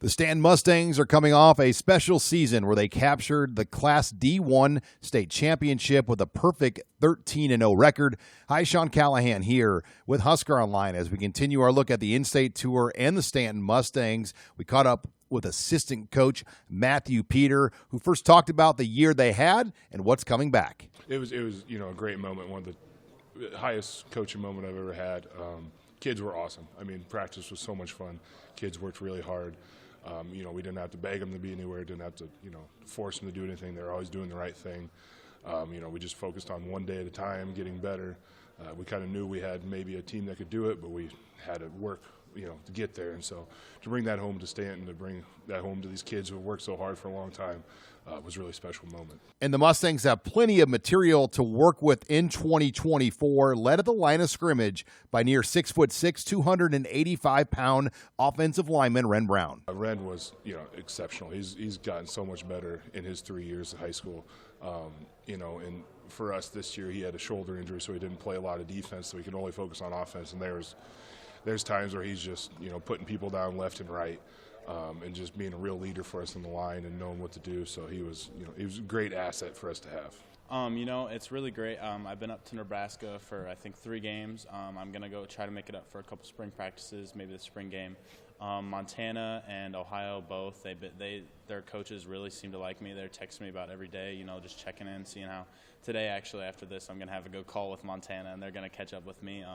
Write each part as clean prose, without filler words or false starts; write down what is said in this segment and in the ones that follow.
The Stanton Mustangs are coming off a special season where they captured the Class D1 state championship with a perfect 13-0 record. Hi, Sean Callahan here with HuskerOnline as we continue our look at the in-state tour and the Stanton Mustangs. We caught up with assistant coach Matthew Peter, who first talked about the year they had and what's coming back. It was a great moment, one of the highest coaching moment I've ever had. Kids were awesome. I mean, practice was so much fun. Kids worked really hard. We didn't have to beg them to be anywhere, didn't have to, force them to do anything. They were always doing the right thing. We just focused on one day at a time, getting better. We kind of knew we had maybe a team that could do it, but we had to work, to get there. And so to bring that home to Stanton, to bring that home to these kids who have worked so hard for a long time, was a really special moment. And the Mustangs have plenty of material to work with in 2024, led at the line of scrimmage by near 6'6", 285-pound offensive lineman Ren Brown. Ren was, exceptional. He's gotten so much better in his 3 years of high school. And for us this year, he had a shoulder injury, so he didn't play a lot of defense, so he could only focus on offense. And there's times where he's just, putting people down left and right. And just being a real leader for us in the line and knowing what to do. So he was a great asset for us to have. It's really great. I've been up to Nebraska for, I think, 3 games. I'm going to go try to make it up for a couple spring practices, maybe the spring game. Montana and Ohio both, their coaches really seem to like me. They're texting me about every day, just checking in, seeing how. Today, actually, after this, I'm going to have a good call with Montana, and they're going to catch up with me.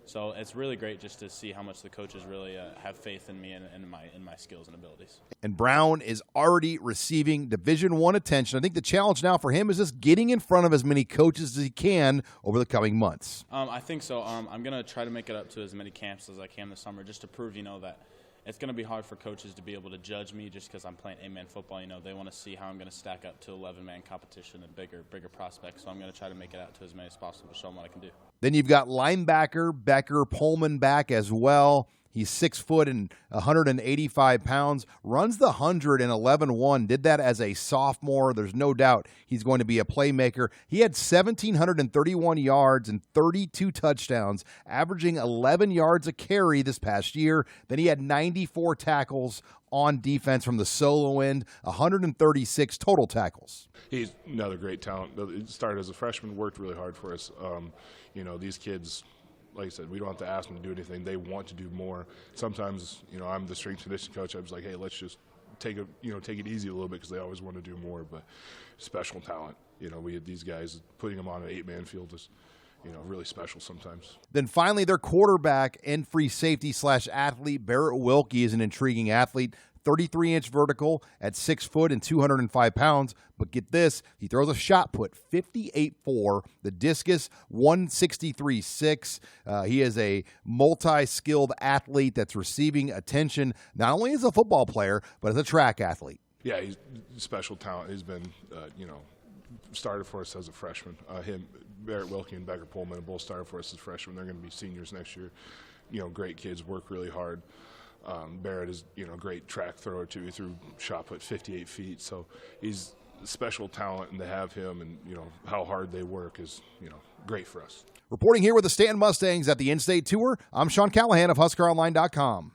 So it's really great just to see how much the coaches really have faith in me and in my skills and abilities. And Brown is already receiving Division I attention. I think the challenge now for him is just getting in front of as many coaches as he can over the coming months. I think so. I'm going to try to make it up to as many camps as I can this summer just to prove, that it's going to be hard for coaches to be able to judge me just because I'm playing 8-man football. They want to see how I'm going to stack up to 11-man competition and bigger prospects. So I'm going to try to make it out to as many as possible to show them what I can do. Then you've got linebacker Becker Pullman back as well. He's 6 foot and 185 pounds, runs the 100 in 11-1, did that as a sophomore. There's no doubt he's going to be a playmaker. He had 1,731 yards and 32 touchdowns, averaging 11 yards a carry this past year. Then he had 94 tackles on defense from the solo end, 136 total tackles. He's another great talent. He started as a freshman, worked really hard for us. These kids, like I said, we don't have to ask them to do anything. They want to do more. Sometimes, I'm the strength conditioning coach. I was like, hey, let's just take it easy a little bit because they always want to do more. But special talent. We had these guys, putting them on an 8-man field is, really special sometimes. Then finally, their quarterback and free safety / athlete, Barrett Wilkie, is an intriguing athlete. 33-inch vertical at 6 foot and 205 pounds. But get this, he throws a shot put, 58.4. The discus, 163.6. He is a multi-skilled athlete that's receiving attention, not only as a football player, but as a track athlete. Yeah, he's special talent. He's been, started for us as a freshman. Barrett Wilkie and Becker Pullman both started for us as freshmen. They're going to be seniors next year. Great kids, work really hard. Barrett is, a great track thrower too. He threw shot put 58 feet. So he's a special talent, and to have him and, how hard they work is, great for us. Reporting here with the Stanton Mustangs at the in-state tour, I'm Sean Callahan of HuskerOnline.com.